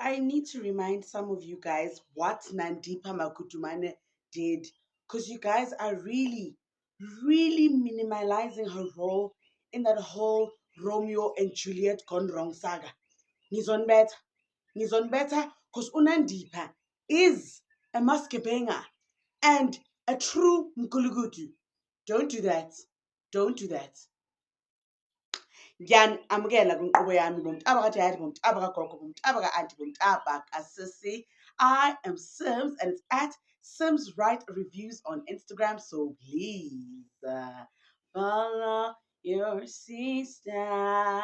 I need to remind some of you guys what Nandipa Makutumane did, because you guys are really minimalizing her role in that whole Romeo and Juliet gone wrong saga. Ngizon better. Ngizon better because Unandipa is a maskebenga and a true Mkulugutu. Don't do that. Don't do that. Amukela kwinkqubo yami bomntaba kadadi, bomntaba kagogo, bomntaba ka-anti, bomntaba kasisi. I am Sims and it's at Sims Right Reviews on Instagram. So please follow your sister.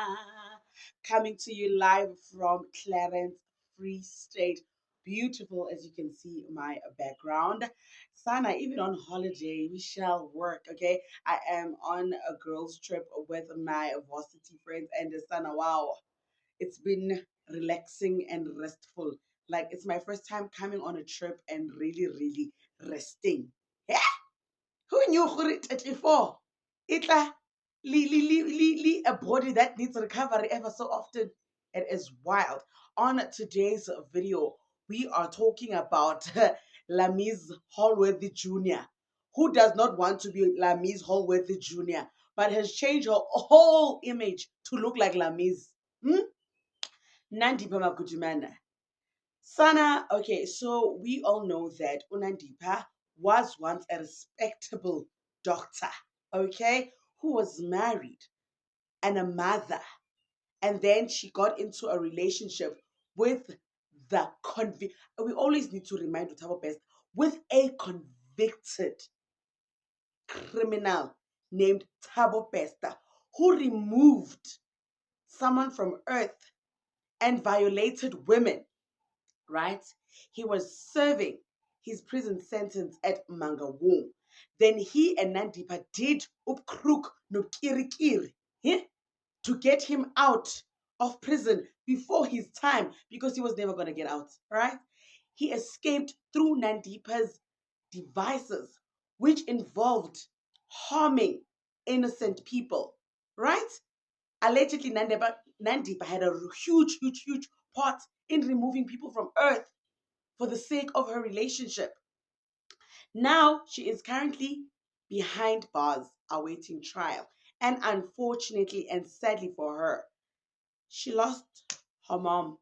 Coming to you live from Clarence, Free State. Beautiful, as you can see my background. Sana, even on holiday, we shall work, okay? I am on a girls' trip with my varsity friends, and Sana, wow, it's been relaxing and restful. Like, it's my first time coming on a trip and really resting. Yeah? Who knew 34? Itla a body that needs recovery ever so often. It is wild. On today's video, we are talking about Lamise Hallworthy Jr., who does not want to be Lamise Hallworthy Jr., but has changed her whole image to look like Lamise. Nandipa Makujimana. Sana, okay, so we all know that Unandipa was once a respectable doctor, okay, who was married and a mother. And then she got into a relationship with we always need to remind Utabo Best, with a convicted criminal named Thabo Bester, who removed someone from earth and violated women, right? He was serving his prison sentence at Mangawong. Then he and Nandipa did upkruk no kirikiri to get him out of prison before his time, because he was never going to get out, right? He escaped through Nandipa's devices, which involved harming innocent people, right? Allegedly, Nandipa had a huge part in removing people from earth for the sake of her relationship. Now she is currently behind bars awaiting trial. And unfortunately and sadly for her, she lost her mom.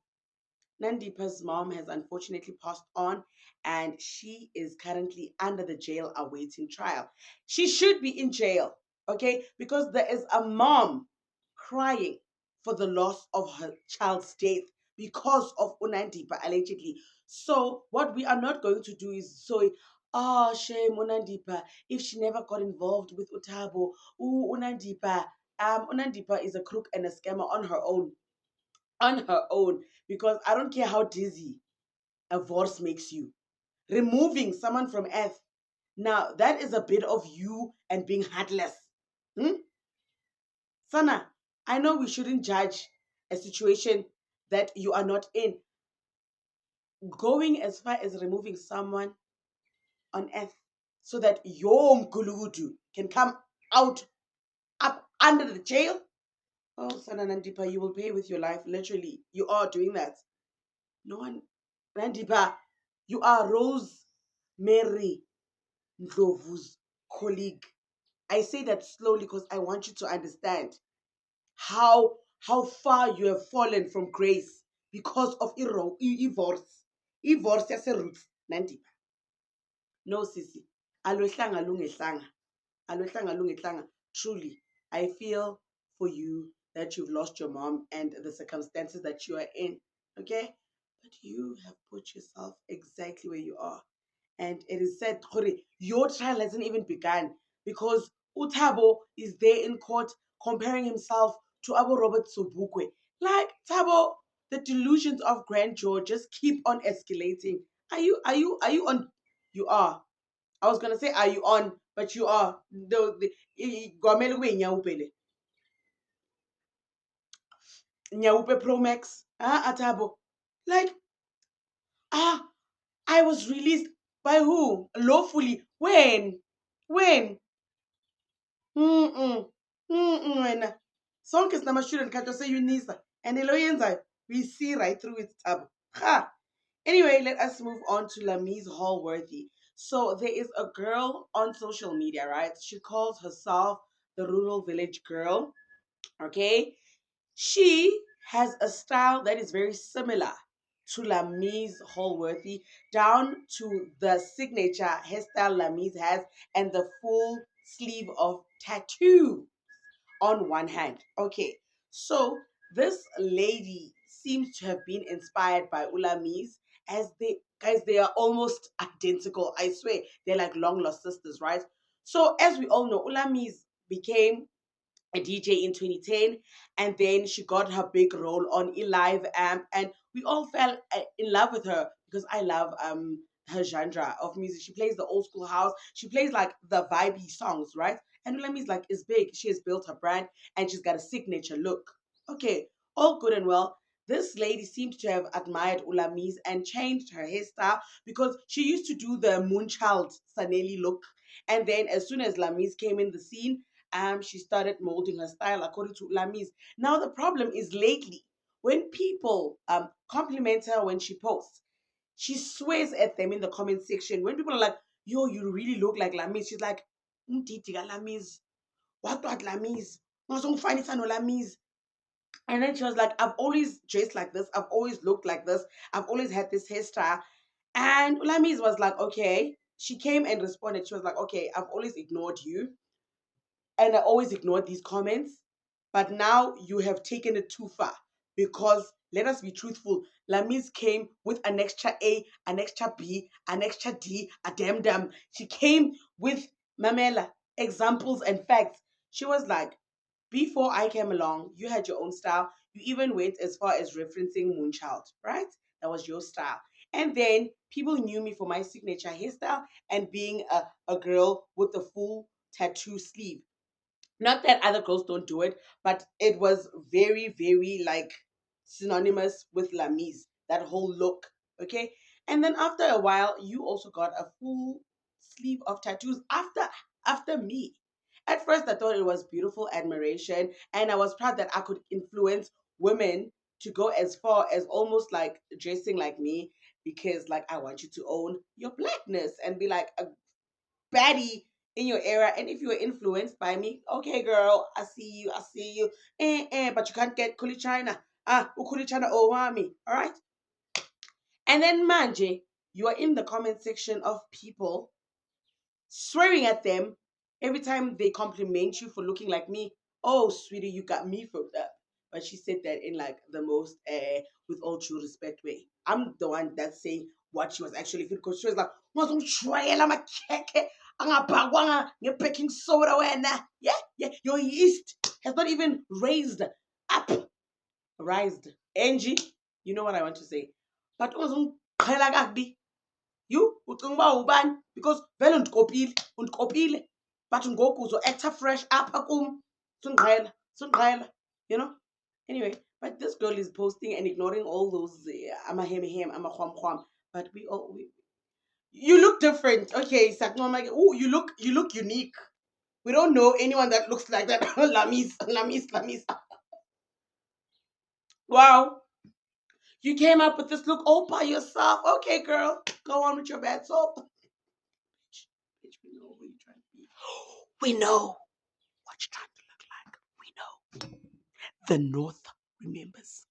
Nandipa's mom has unfortunately passed on, and she is currently under the jail awaiting trial. She should be in jail, okay? Because there is a mom crying for the loss of her child's death because of Unandipa, allegedly. So what we are not going to do is shame Unandipa if she never got involved with Utabo. Ooh, Unandipa is a crook and a scammer on her own, because I don't care how dizzy a divorce makes you. Removing someone from earth, now that is a bit of you and being heartless. Sana, I know we shouldn't judge a situation that you are not in. Going as far as removing someone on earth so that your Mkulugudu can come out up under the jail. Oh, Sana Nandipa, you will pay with your life. Literally, you are doing that. No one, Nandipa, you are Rosemary Ndlovu's colleague. I say that slowly because I want you to understand how far you have fallen from grace because of divorce. Divorce yase-roots, Nandipa. No, sissy. Alohlanga lungehlanga. Alohlanga lungehlanga. Truly, I feel for you that you've lost your mom and the circumstances that you are in. Okay? But you have put yourself exactly where you are. And it is said, your trial hasn't even begun, because Utabo is there in court comparing himself to Abu Robert Sobukwe. Like, Tabo, the delusions of grandeur just keep on escalating. Are you on? You are. I was gonna say, are you on? But you are. Gwamele kube Nyawupele. Nyawupe Pro Max. Atabo. Like, I was released by who? Lawfully. When? When? Wena. Sonke sinamashuri ndikhathi sayunisa. And lo yenzayo, we see right through it, Tabo. Ha. Anyway, let us move on to Lamise Hallworthy. So there is a girl on social media, right? She calls herself the Rural Village Girl. Okay, she has a style that is very similar to Lamise Hallworthy, down to the signature hairstyle Lamise has and the full sleeve of tattoo on one hand. Okay, so this lady seems to have been inspired by Ulamise, as they guys, they are almost identical. I swear, they're like long lost sisters, right? So as we all know, Ulamise became a DJ in 2010, and then she got her big role on Elive Amp, and we all fell in love with her because I love her genre of music. She plays the old school house. She plays like the vibey songs, right? And Ulami's like is big. She has built her brand and she's got a signature look. Okay, all good and well. This lady seemed to have admired Ulami's and changed her hairstyle because she used to do the Moonchild Saneli look. And then as soon as Lamis came in the scene, she started molding her style according to Lamis. Now the problem is lately when people compliment her when she posts, she swears at them in the comment section. When people are like, "Yo, you really look like Lamis," she's like, "Mtiti Lamis, what Lamis? Ngazongifana no Lamis." And then she was like, "I've always dressed like this. I've always looked like this. I've always had this hairstyle." And Lamis was like, "Okay." She came and responded. She was like, "Okay, I've always ignored you and I always ignored these comments, but now you have taken it too far because let us be truthful. Lamis came with an extra A, an extra B, an extra D, a damn damn. She came with Mamela examples and facts. She was like, before I came along, you had your own style. You even went as far as referencing Moonchild, right? That was your style. And then people knew me for my signature hairstyle and being a girl with the full tattoo sleeve. Not that other girls don't do it, but it was very, very like synonymous with Lamise, that whole look. Okay. And then after a while, you also got a full sleeve of tattoos after me. At first I thought it was beautiful admiration, and I was proud that I could influence women to go as far as almost like dressing like me, because like I want you to own your blackness and be like a baddie in your era. And if you were influenced by me, okay, girl, I see you. But you can't get Kuli China. Kuli China Owami. All right. And then Manje, you are in the comment section of people swearing at them every time they compliment you for looking like me. Oh, sweetie, you got me from that. But she said that in like the most, with all due respect way. I'm the one that's saying what she was actually feeling, because she was like, "Ngizongishwayela amakhekhe angabhakwanga ngebaking soda wena." Yeah, yeah, your yeast has not even raised up, rised. Angie, you know what I want to say. But ungazongiqhela kakubi. You ucinga uba ubani because vele undikopile but ngoku uzo-acta fresh apha kum, sundiqhela, you know. Anyway, but this girl is posting and ignoring all those amahem amahwamhwam, but you look different. Okay, Saknoma, oh, you look unique. We don't know anyone that looks like that. Lamis. Wow, you came up with this look all by yourself. Okay, girl, go on with your bad soul. Bitch, we know who you're trying to be. We know what you're trying to look like. We know. The North remembers.